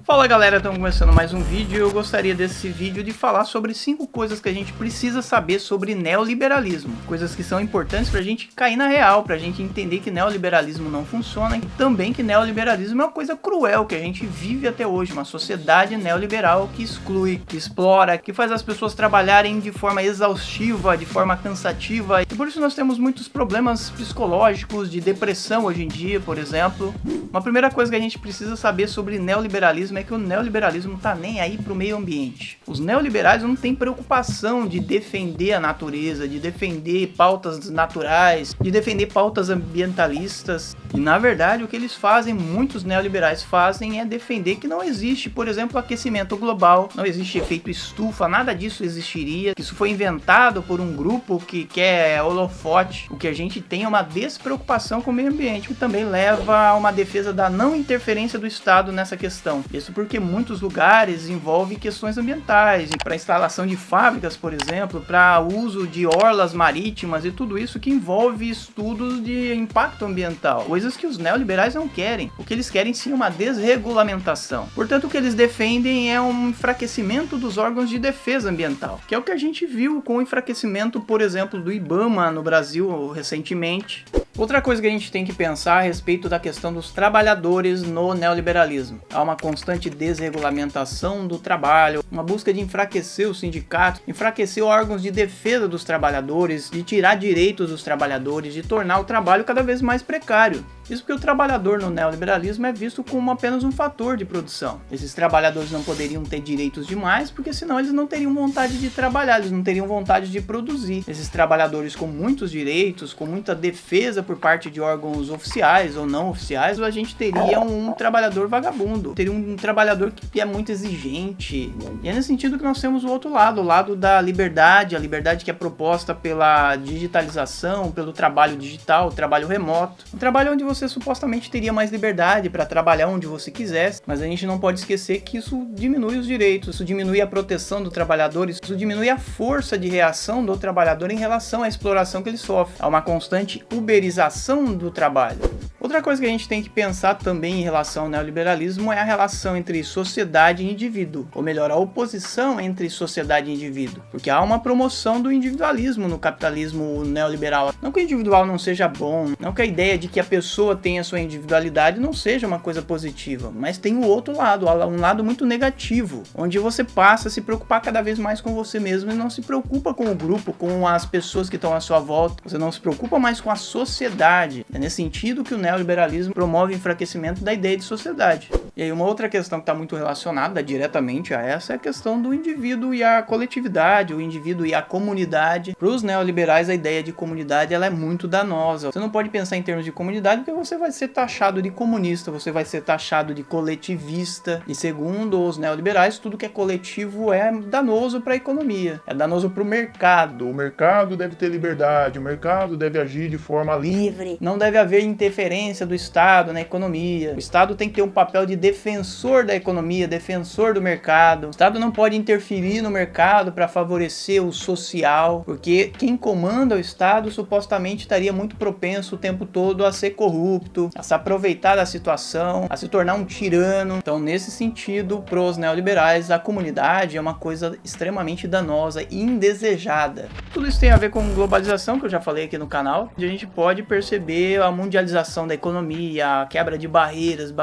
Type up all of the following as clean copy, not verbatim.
Fala galera, estamos começando mais um vídeo e eu gostaria desse vídeo de falar sobre 5 coisas que a gente precisa saber sobre neoliberalismo. Coisas que são importantes pra gente cair na real, pra gente entender que neoliberalismo não funciona e também que neoliberalismo é uma coisa cruel que a gente vive até hoje, uma sociedade neoliberal que exclui, que explora, que faz as pessoas trabalharem de forma exaustiva, de forma cansativa e por isso nós temos muitos problemas psicológicos, de depressão hoje em dia, por exemplo. Uma primeira coisa que a gente precisa saber sobre neoliberalismo é que o neoliberalismo tá nem aí pro meio ambiente. Os neoliberais não têm preocupação de defender a natureza, de defender pautas naturais, de defender pautas ambientalistas. E na verdade o que eles fazem, muitos neoliberais fazem, é defender que não existe, por exemplo, aquecimento global, não existe efeito estufa, nada disso existiria. Isso foi inventado por um grupo que quer holofote. O que a gente tem é uma despreocupação com o meio ambiente, que também leva a uma defesa da não interferência do Estado nessa questão. Isso porque muitos lugares envolvem questões ambientais, para instalação de fábricas, por exemplo, para uso de orlas marítimas e tudo isso que envolve estudos de impacto ambiental, coisas que os neoliberais não querem. O que eles querem sim é uma desregulamentação. Portanto, o que eles defendem é um enfraquecimento dos órgãos de defesa ambiental, que é o que a gente viu com o enfraquecimento, por exemplo, do IBAMA no Brasil recentemente. Outra coisa que a gente tem que pensar a respeito da questão dos trabalhadores no neoliberalismo. Há uma constante desregulamentação do trabalho, uma busca de enfraquecer os sindicatos, enfraquecer órgãos de defesa dos trabalhadores, de tirar direitos dos trabalhadores, de tornar o trabalho cada vez mais precário. Isso porque o trabalhador no neoliberalismo é visto como apenas um fator de produção. Esses trabalhadores não poderiam ter direitos demais, porque senão eles não teriam vontade de trabalhar, eles não teriam vontade de produzir. Esses trabalhadores com muitos direitos, com muita defesa por parte de órgãos oficiais ou não oficiais, a gente teria um trabalhador vagabundo, teria um trabalhador que é muito exigente. E é nesse sentido que nós temos o outro lado, o lado da liberdade, a liberdade que é proposta pela digitalização, pelo trabalho digital, o trabalho remoto, um trabalho onde você supostamente teria mais liberdade para trabalhar onde você quisesse, mas a gente não pode esquecer que isso diminui os direitos, isso diminui a proteção do trabalhador, isso diminui a força de reação do trabalhador em relação à exploração que ele sofre. Há uma constante uberização do trabalho. Outra coisa que a gente tem que pensar também em relação ao neoliberalismo é a relação entre sociedade e indivíduo, ou melhor, a oposição entre sociedade e indivíduo, porque há uma promoção do individualismo no capitalismo neoliberal. Não que o individual não seja bom, não que a ideia de que a pessoa tenha sua individualidade não seja uma coisa positiva, mas tem o outro lado, um lado muito negativo, onde você passa a se preocupar cada vez mais com você mesmo e não se preocupa com o grupo, com as pessoas que estão à sua volta, você não se preocupa mais com a sociedade. É nesse sentido que o neoliberalismo promove o enfraquecimento da ideia de sociedade. E aí uma outra questão que está muito relacionada diretamente a essa é a questão do indivíduo e a coletividade, o indivíduo e a comunidade. Para os neoliberais a ideia de comunidade ela é muito danosa. Você não pode pensar em termos de comunidade porque você vai ser taxado de comunista, você vai ser taxado de coletivista. E segundo os neoliberais, tudo que é coletivo é danoso para a economia, é danoso para o mercado. O mercado deve ter liberdade, o mercado deve agir de forma livre. Não deve haver interferência do Estado na economia. O Estado tem que ter um papel de defensor da economia, defensor do mercado. O Estado não pode interferir no mercado para favorecer o social, porque quem comanda o Estado supostamente estaria muito propenso o tempo todo a ser corrupto, a se aproveitar da situação, a se tornar um tirano. Então, nesse sentido, para os neoliberais, a comunidade é uma coisa extremamente danosa e indesejada. Tudo isso tem a ver com globalização, que eu já falei aqui no canal, onde a gente pode perceber a mundialização da economia, a quebra de barreiras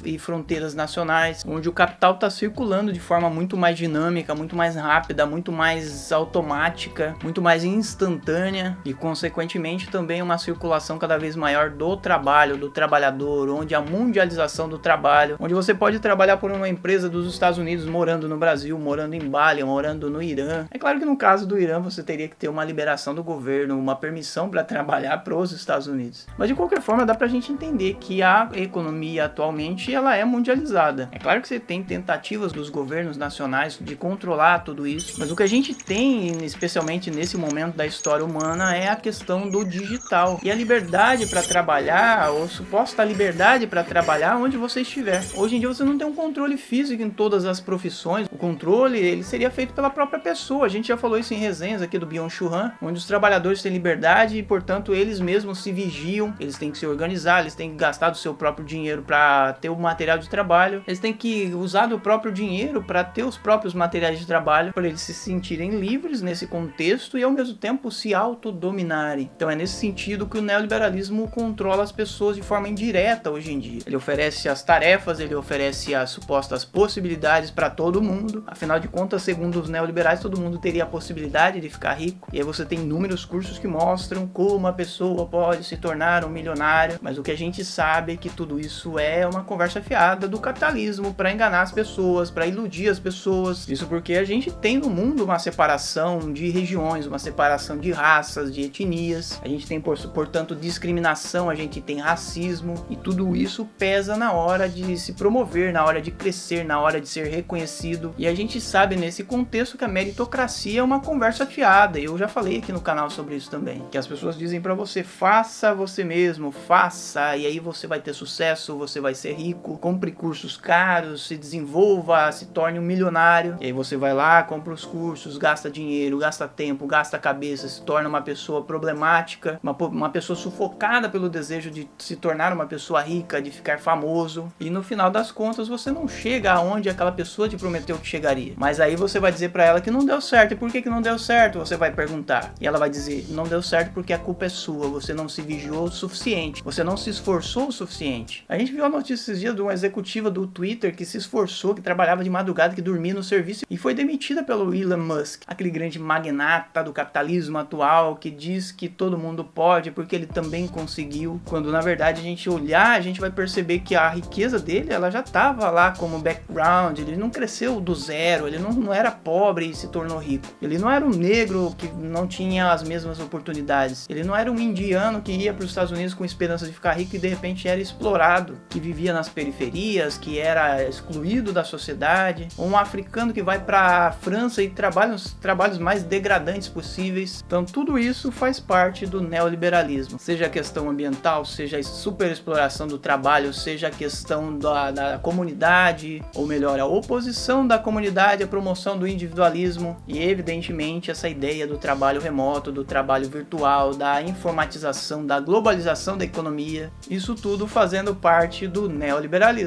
e fronteiras nacionais, onde o capital está circulando de forma muito mais dinâmica, muito mais rápida, muito mais automática, muito mais instantânea e, consequentemente, também uma circulação cada vez maior do trabalho, do trabalhador, onde a mundialização do trabalho, onde você pode trabalhar por uma empresa dos Estados Unidos morando no Brasil, morando em Bali, morando no Irã. É claro que no caso do Irã você teria que ter uma liberação do governo, uma permissão para trabalhar para os Estados Unidos. Mas de qualquer forma dá pra gente entender que a economia atualmente ela é mundializada. É claro que você tem tentativas dos governos nacionais de controlar tudo isso, mas o que a gente tem, especialmente nesse momento da história humana, é a questão do digital e a liberdade para trabalhar, ou suposta liberdade para trabalhar onde você estiver. Hoje em dia você não tem um controle físico em todas as profissões. O controle ele seria feito pela própria pessoa. A gente já falou isso em resenhas aqui do Byung-Chul Han, onde os trabalhadores têm liberdade e, portanto, eles mesmos se vigiam, eles têm que se organizar, eles têm que gastar do seu próprio dinheiro para ter o material de de trabalho, eles têm que usar do próprio dinheiro para ter os próprios materiais de trabalho, para eles se sentirem livres nesse contexto e ao mesmo tempo se autodominarem. Então é nesse sentido que o neoliberalismo controla as pessoas de forma indireta hoje em dia. Ele oferece as tarefas, ele oferece as supostas possibilidades para todo mundo. Afinal de contas, segundo os neoliberais, todo mundo teria a possibilidade de ficar rico. E aí você tem inúmeros cursos que mostram como a pessoa pode se tornar um milionário, mas o que a gente sabe é que tudo isso é uma conversa fiada do capitalismo para enganar as pessoas, para iludir as pessoas. Isso porque a gente tem no mundo uma separação de regiões, uma separação de raças, de etnias. A gente tem, portanto, discriminação, a gente tem racismo, e tudo isso pesa na hora de se promover, na hora de crescer, na hora de ser reconhecido. E a gente sabe nesse contexto que a meritocracia é uma conversa fiada. Eu já falei aqui no canal sobre isso também, que as pessoas dizem pra você: faça você mesmo, faça, e aí você vai ter sucesso, você vai ser rico, compre cursos caros, se desenvolva, se torne um milionário. E aí você vai lá, compra os cursos, gasta dinheiro, gasta tempo, gasta cabeça, se torna uma pessoa problemática, uma pessoa sufocada pelo desejo de se tornar uma pessoa rica, de ficar famoso, e no final das contas você não chega aonde aquela pessoa te prometeu que chegaria. Mas aí você vai dizer pra ela que não deu certo. E por que não deu certo? Você vai perguntar. E ela vai dizer: não deu certo porque a culpa é sua, você não se vigiou o suficiente, você não se esforçou o suficiente. A gente viu a notícia esses dias de uma executiva do Twitter que se esforçou, que trabalhava de madrugada, que dormia no serviço e foi demitida pelo Elon Musk, aquele grande magnata do capitalismo atual que diz que todo mundo pode porque ele também conseguiu, quando na verdade a gente olhar, a gente vai perceber que a riqueza dele, ela já estava lá como background, ele não cresceu do zero, ele não era pobre e se tornou rico, ele não era um negro que não tinha as mesmas oportunidades, ele não era um indiano que ia para os Estados Unidos com esperança de ficar rico e de repente era explorado, que vivia nas periferias, que era excluído da sociedade, ou um africano que vai para a França e trabalha os trabalhos mais degradantes possíveis. Então tudo isso faz parte do neoliberalismo, seja a questão ambiental, seja a superexploração do trabalho, seja a questão da comunidade, ou melhor, a oposição da comunidade, a promoção do individualismo e evidentemente essa ideia do trabalho remoto, do trabalho virtual, da informatização, da globalização da economia, isso tudo fazendo parte do neoliberalismo.